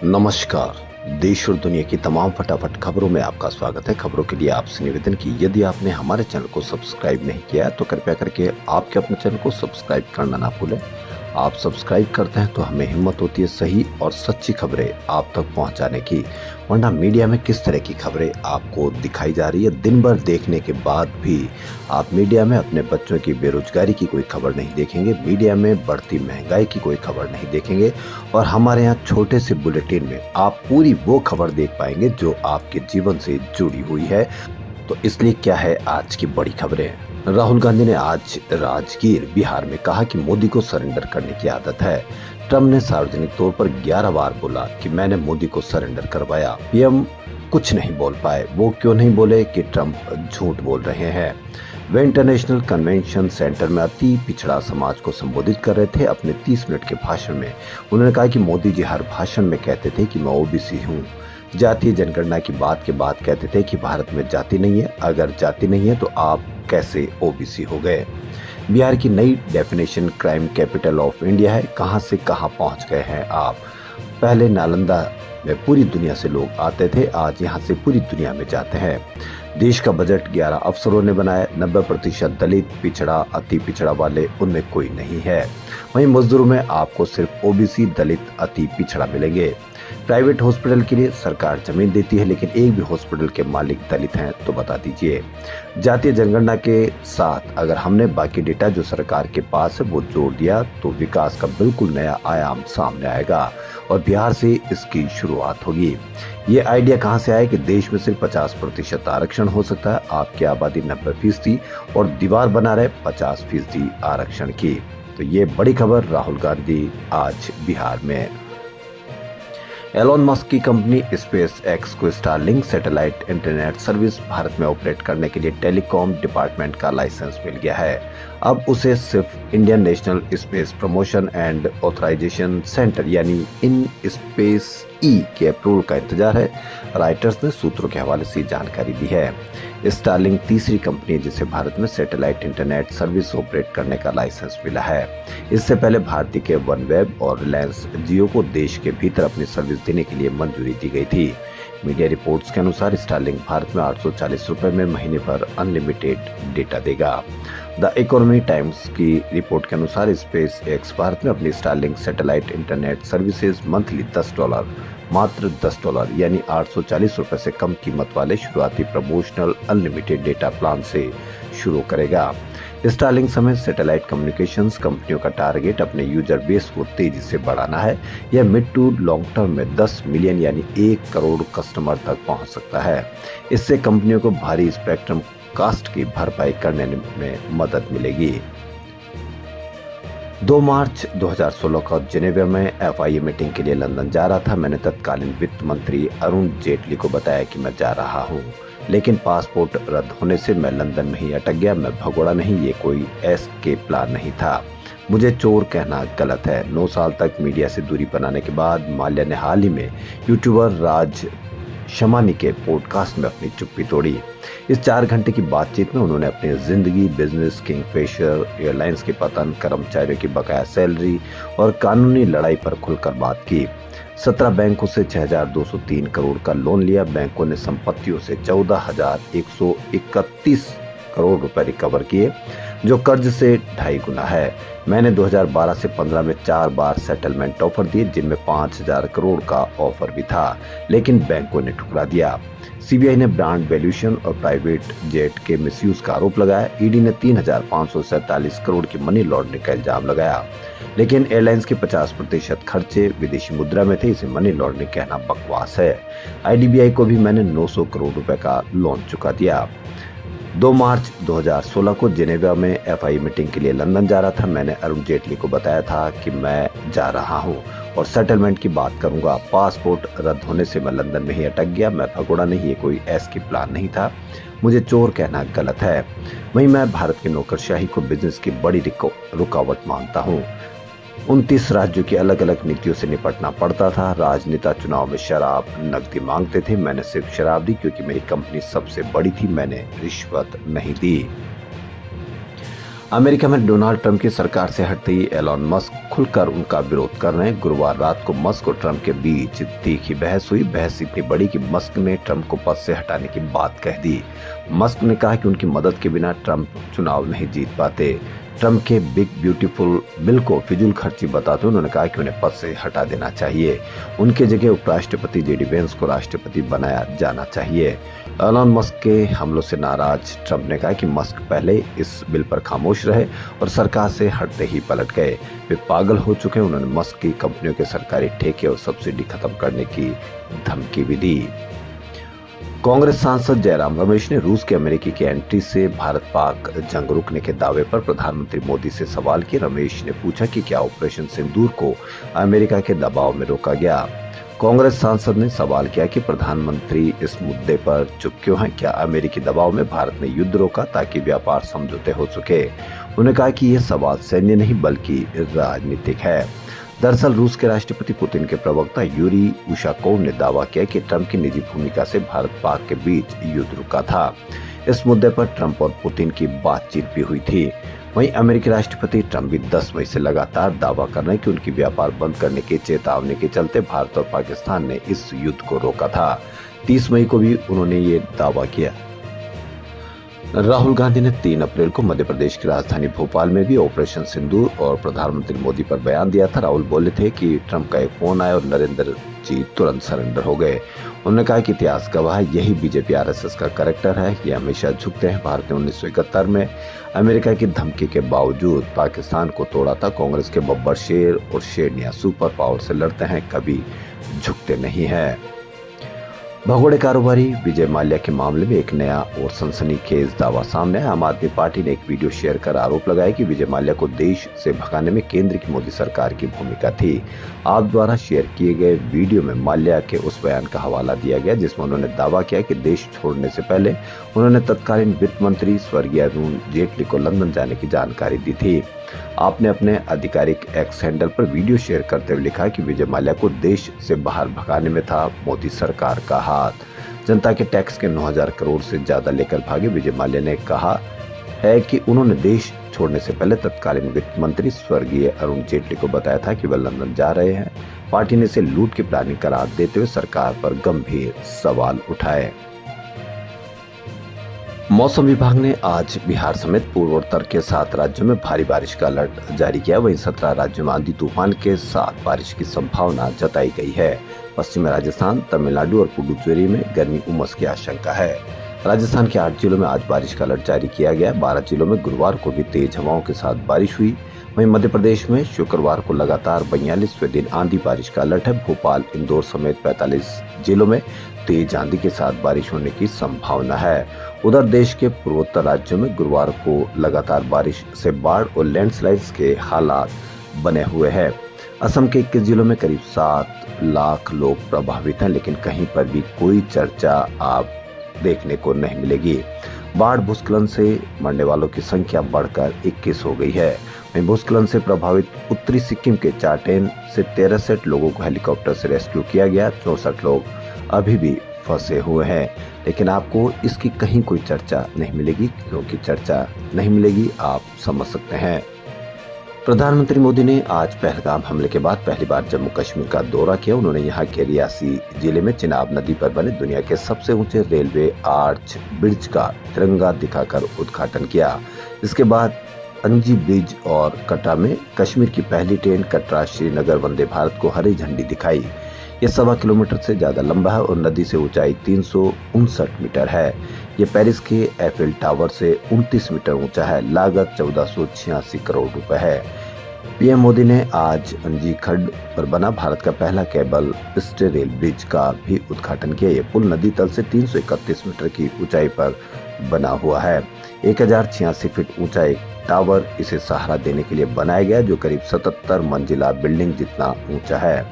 नमस्कार। देश और दुनिया की तमाम फटाफट खबरों में आपका स्वागत है। खबरों के लिए आपसे निवेदन की यदि आपने हमारे चैनल को सब्सक्राइब नहीं किया है तो कृपया करके आपके अपने चैनल को सब्सक्राइब करना ना भूलें। आप सब्सक्राइब करते हैं तो हमें हिम्मत होती है सही और सच्ची खबरें आप तक पहुंचाने की। वरना मीडिया में किस तरह की खबरें आपको दिखाई जा रही है, दिन भर देखने के बाद भी आप मीडिया में अपने बच्चों की बेरोजगारी की कोई खबर नहीं देखेंगे, मीडिया में बढ़ती महंगाई की कोई खबर नहीं देखेंगे और हमारे यहाँ छोटे से बुलेटिन में आप पूरी वो खबर देख पाएंगे जो आपके जीवन से जुड़ी हुई है। तो इसलिए क्या है आज की बड़ी खबरें। राहुल गांधी ने आज राजगीर बिहार में कहा कि मोदी को सरेंडर करने की आदत है। ट्रम्प ने सार्वजनिक तौर पर 11 बार बोला कि मैंने मोदी को सरेंडर करवाया। पीएम कुछ नहीं बोल पाए। वो क्यों नहीं बोले कि ट्रम्प झूठ बोल रहे हैं। वे इंटरनेशनल कन्वेंशन सेंटर में अति पिछड़ा समाज को संबोधित कर रहे थे। अपने 30 मिनट के भाषण में उन्होंने कहा कि मोदी जी हर भाषण में कहते थे कि मैं ओबीसी हूँ। जातीय जनगणना की बात के बाद कहते थे कि भारत में जाति नहीं है। अगर जाति नहीं है तो आप कैसे ओबीसी हो गए। बिहार की नई definition crime capital of India है। कहां से कहां पहुंच गए हैं आप। पहले नालंदा में पूरी दुनिया से लोग आते थे, आज यहां से पूरी दुनिया में जाते हैं। देश का बजट 11 अफसरों ने बनाया। 90% दलित, पिछड़ा, अति पिछड़ा वाले उनमें कोई नहीं है। वहीं मजदूरों में आपको सिर्फ ओबीसी, दलित, अति पिछड़ा मिलेंगे। प्राइवेट हॉस्पिटल के लिए सरकार जमीन देती है, लेकिन एक भी हॉस्पिटल के मालिक दलित हैं तो बता दीजिए। जातीय जनगणना के साथ अगर हमने बाकी डेटा जो सरकार के पास है वो जोड़ दिया तो विकास का बिल्कुल नया आयाम सामने आएगा और बिहार से इसकी शुरुआत होगी। ये आइडिया कहां से आया कि देश में सिर्फ 50% आरक्षण हो सकता है। आपकी आबादी 90% और दीवार बना रहे 50% आरक्षण की। तो ये बड़ी खबर राहुल गांधी आज बिहार में। एलोन मस्क की कंपनी स्पेस एक्स को Starlink satellite internet service Bharat में ऑपरेट करने के लिए टेलीकॉम डिपार्टमेंट का लाइसेंस मिल गया है। अब उसे सिर्फ Indian National Space Promotion and Authorisation Centre यानी इन स्पेस ई के अप्रूवल का इंतजार है। राइटर्स ने सूत्रों के हवाले से जानकारी दी है। स्टारलिंक तीसरी कंपनी है जिसे भारत में सैटेलाइट इंटरनेट सर्विस ऑपरेट करने का लाइसेंस मिला है। इससे पहले भारतीय के वनवेब और रिलायंस जियो को देश के भीतर अपनी सर्विस देने के लिए मंजूरी दी गई थी। मीडिया रिपोर्ट्स के अनुसार स्टारलिंक भारत में 840 रुपए में महीने भर अनलिमिटेड डेटा देगा। द इकोनॉमी टाइम्स की रिपोर्ट के अनुसार स्पेस एक्स भारत में अपनी Starlink satellite internet services monthly $10 मात्र $10 यानी 840 रुपए से कम कीमत वाले शुरुआती प्रमोशनल अनलिमिटेड डेटा प्लान से शुरू करेगा। स्टारलिंक समेत सैटेलाइट कम्युनिकेशंस कंपनियों का टारगेट अपने यूजर बेस को तेजी से बढ़ाना है। यह मिड टू लॉन्ग टर्म में 10 मिलियन यानी 1 करोड़ कस्टमर तक पहुंच सकता है। इससे कंपनियों को भारी स्पेक्ट्रम कास्ट की भरपाई करने में मदद मिलेगी। 2 मार्च 2016 को जिनेवा में एफआईए मीटिंग के लिए लंदन जा रहा था। मैंने तत्कालीन वित्त मंत्री अरुण जेटली को बताया कि मैं जा रहा हूं, लेकिन पासपोर्ट रद्द होने से मैं लंदन में ही अटक गया। मैं भगोड़ा नहीं, ये कोई एस्केप प्लान नहीं था। मुझे चोर कहना गलत है। 9 साल तक मीडिया से दूरी बनाने के बाद माल्या ने हाल ही में यूट्यूबर राज शमानी के पॉडकास्ट में अपनी चुप्पी तोड़ी। इस 4 घंटे की बातचीत में उन्होंने अपनी जिंदगी, बिजनेस, किंगफिशर एयरलाइंस के पतन, कर्मचारियों की बकाया सैलरी और कानूनी लड़ाई पर खुलकर बात की। 17 बैंकों से 6,203 करोड़ का लोन लिया। बैंकों ने संपत्तियों से 14,131 करोड़ रुपए रिकवर किए, जो कर्ज से 2.5 गुना है। मैंने 2012 से 15 में 4 बार सेटलमेंट ऑफर दिए, जिनमें 5,000 करोड़ का ऑफर भी था, लेकिन बैंकों ने ठुकरा दिया। सीबीआई ने ब्रांड वैल्यूएशन और प्राइवेट जेट के मिसयूज का आरोप लगाया। ईडी ने 3,547 करोड़ की मनी लॉन्ड्रिंग का इल्जाम लगाया, लेकिन एयरलाइंस के 50% खर्चे विदेशी मुद्रा में थे। इसे मनी लॉन्ड्रिंग कहना बकवास है। आईडीबीआई को भी मैंने 900 करोड़ रुपए का लोन चुका दिया। 2 मार्च 2016 को जिनेवा में एफआई मीटिंग के लिए लंदन जा रहा था। मैंने अरुण जेटली को बताया था कि मैं जा रहा हूं और सेटलमेंट की बात करूंगा। पासपोर्ट रद्द होने से मैं लंदन में ही अटक गया। मैं भगोड़ा नहीं, ये कोई एस्केप प्लान नहीं था। मुझे चोर कहना गलत है। वहीं मैं भारत की नौकरशाही को बिजनेस की बड़ी रुकावट मानता हूं। 29 राज्यों की अलग अलग नीतियों से निपटना पड़ता था। राजनेता चुनाव में शराब, नकदी मांगते थे। मैंने सिर्फ शराब दी क्योंकि मेरी कंपनी सबसे बड़ी थी। मैंने रिश्वत नहीं दी। अमेरिका में डोनाल्ड ट्रंप की सरकार से हटते ही एलॉन मस्क खुलकर उनका विरोध कर रहे हैं। गुरुवार रात को मस्क और ट्रंप के बीच तीखी बहस हुई। बहस इतनी बड़ी कि मस्क ने ट्रंप को पद से हटाने की बात कह दी। मस्क ने कहा कि उनकी मदद के बिना ट्रंप चुनाव नहीं जीत पाते। ट्रंप के बिग ब्यूटीफुल बिल को फिजूल खर्ची बताते उन्होंने कहा कि उन्हें पद से हटा देना चाहिए। उनके जगह उपराष्ट्रपति जेडी वेंस को राष्ट्रपति बनाया जाना चाहिए। एलॉन मस्क के हमलों से नाराज ट्रंप ने कहा कि मस्क पहले इस बिल पर खामोश रहे और सरकार से हटते ही पलट गए। वे पागल हो चुके हैं। उन्होंने मस्क की कंपनियों के सरकारी ठेके और सब्सिडी खत्म करने की धमकी भी दी। कांग्रेस सांसद जयराम रमेश ने रूस के अमेरिकी की एंट्री से भारत पाक जंग रुकने के दावे पर प्रधानमंत्री मोदी से सवाल किए। रमेश ने पूछा कि क्या ऑपरेशन सिंदूर को अमेरिका के दबाव में रोका गया। कांग्रेस सांसद ने सवाल किया कि प्रधानमंत्री इस मुद्दे पर चुप क्यों हैं। क्या अमेरिकी दबाव में भारत ने युद्ध रोका ताकि व्यापार समझौते हो सके। उन्होंने कहा कि यह सवाल सैन्य नहीं बल्कि राजनीतिक है। दरअसल रूस के राष्ट्रपति पुतिन के प्रवक्ता यूरी उशाकोव ने दावा किया कि ट्रंप की निजी भूमिका से भारत पाक के बीच युद्ध रुका था। इस मुद्दे पर ट्रंप और पुतिन की बातचीत भी हुई थी। वहीं अमेरिकी राष्ट्रपति ट्रंप भी 10 मई से लगातार दावा कर रहे हैं कि उनकी व्यापार बंद करने की चेतावनी के चलते भारत और पाकिस्तान ने इस युद्ध को रोका था। 30 मई को भी उन्होंने ये दावा किया। राहुल गांधी ने 3 अप्रैल को मध्य प्रदेश की राजधानी भोपाल में भी ऑपरेशन सिंदूर और प्रधानमंत्री मोदी पर बयान दिया था। राहुल बोले थे कि ट्रंप का एक फोन आया और नरेंद्र जी तुरंत सरेंडर हो गए। उन्होंने कहा कि इतिहास गवाह है, यही बीजेपी आरएसएस का कैरेक्टर है। ये हमेशा झुकते हैं। भारत ने 1971 में अमेरिका की धमकी के बावजूद पाकिस्तान को तोड़ा था। कांग्रेस के बब्बर शेर और शेरनिया सुपर पावर से लड़ते हैं, कभी झुकते नहीं है। भगोड़े कारोबारी विजय माल्या के मामले में एक नया और सनसनीखेज दावा सामने आया। आम आदमी पार्टी ने एक वीडियो शेयर कर आरोप लगाया कि विजय माल्या को देश से भगाने में केंद्र की मोदी सरकार की भूमिका थी। आप द्वारा शेयर किए गए वीडियो में माल्या के उस बयान का हवाला दिया गया जिसमें उन्होंने दावा किया कि देश छोड़ने से पहले उन्होंने तत्कालीन वित्त मंत्री स्वर्गीय अरुण जेटली को लंदन जाने की जानकारी दी थी। आपने अपने आधिकारिक एक्स हैंडल पर वीडियो शेयर करते हुए लिखा कि विजय माल्या को देश से बाहर भगाने में था मोदी सरकार का हाथ। जनता के टैक्स के 9,000 करोड़ से ज्यादा लेकर भागे विजय माल्या ने कहा है कि उन्होंने देश छोड़ने से पहले तत्कालीन वित्त मंत्री स्वर्गीय अरुण जेटली को बताया था कि वह लंदन जा रहे हैं। पार्टी ने इसे लूट की प्लानिंग करार देते हुए सरकार पर गंभीर सवाल उठाए। मौसम विभाग ने आज बिहार समेत पूर्वोत्तर के 7 राज्यों में भारी बारिश का अलर्ट जारी किया। वहीं 17 राज्यों में आंधी तूफान के साथ बारिश की संभावना जताई गई है। पश्चिमी राजस्थान, तमिलनाडु और पुडुचेरी में गर्मी उमस की आशंका है। राजस्थान के 8 जिलों में आज बारिश का अलर्ट जारी किया गया। 12 जिलों में गुरुवार को भी तेज हवाओं के साथ बारिश हुई। वहीं मध्य प्रदेश में शुक्रवार को लगातार 42वें दिन आंधी बारिश का अलर्ट है। भोपाल, इंदौर समेत 45 जिलों में तेज आंधी के साथ बारिश होने की संभावना है। उधर देश के पूर्वोत्तर राज्यों में गुरुवार को लगातार बारिश से बाढ़ और लैंडस्लाइड्स के हालात बने हुए हैं। असम के 21 जिलों में करीब 7 लाख लोग प्रभावित हैं, लेकिन कहीं पर भी कोई चर्चा आप देखने को नहीं मिलेगी। बाढ़ भूस्खलन से मरने वालों की संख्या बढ़कर 21 हो गई है। वहीं भूस्खलन से प्रभावित उत्तरी सिक्किम के चाटेन से 63 लोगों को हेलीकॉप्टर से रेस्क्यू किया गया। 64 लोग अभी भी फंसे हुए हैं, लेकिन आपको इसकी कहीं कोई चर्चा नहीं मिलेगी। क्योंकि चर्चा नहीं मिलेगी, आप समझ सकते हैं। प्रधानमंत्री मोदी ने आज पहलगाम हमले के बाद पहली बार जम्मू कश्मीर का दौरा किया। उन्होंने यहाँ के रियासी जिले में चिनाब नदी पर बने दुनिया के सबसे ऊंचे रेलवे आर्च ब्रिज का तिरंगा दिखाकर उद्घाटन किया। इसके बाद अंजी ब्रिज और कटरा में कश्मीर की पहली ट्रेन कटरा श्रीनगर वंदे भारत को हरी झंडी दिखाई। ये 1.25 किलोमीटर से ज्यादा लंबा है और नदी से ऊंचाई 359 मीटर है। ये पेरिस के एफिल टावर से 29 मीटर ऊंचा है। लागत 1486 करोड़ रुपए है। पीएम मोदी ने आज अंजी खड्ड पर बना भारत का पहला केबल स्टे रेल ब्रिज का भी उद्घाटन किया। ये पुल नदी तल से 331 मीटर की ऊंचाई पर बना हुआ है। 1086 फीट ऊंचा एक टावर इसे सहारा देने के लिए बनाया गया, जो करीब 77 मंजिला बिल्डिंग जितना ऊंचा है।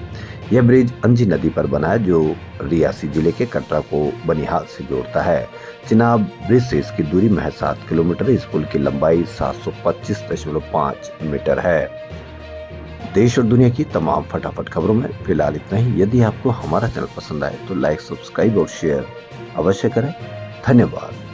यह ब्रिज अंजी नदी पर बना है, जो रियासी जिले के कटरा को बनिहाल से जोड़ता है। चिनाब ब्रिज से इसकी दूरी महज 7 किलोमीटर है। इस पुल की लंबाई 725.5 मीटर है। देश और दुनिया की तमाम फटाफट खबरों में फिलहाल इतना ही। यदि आपको हमारा चैनल पसंद आए तो लाइक, सब्सक्राइब और शेयर अवश्य करें। धन्यवाद।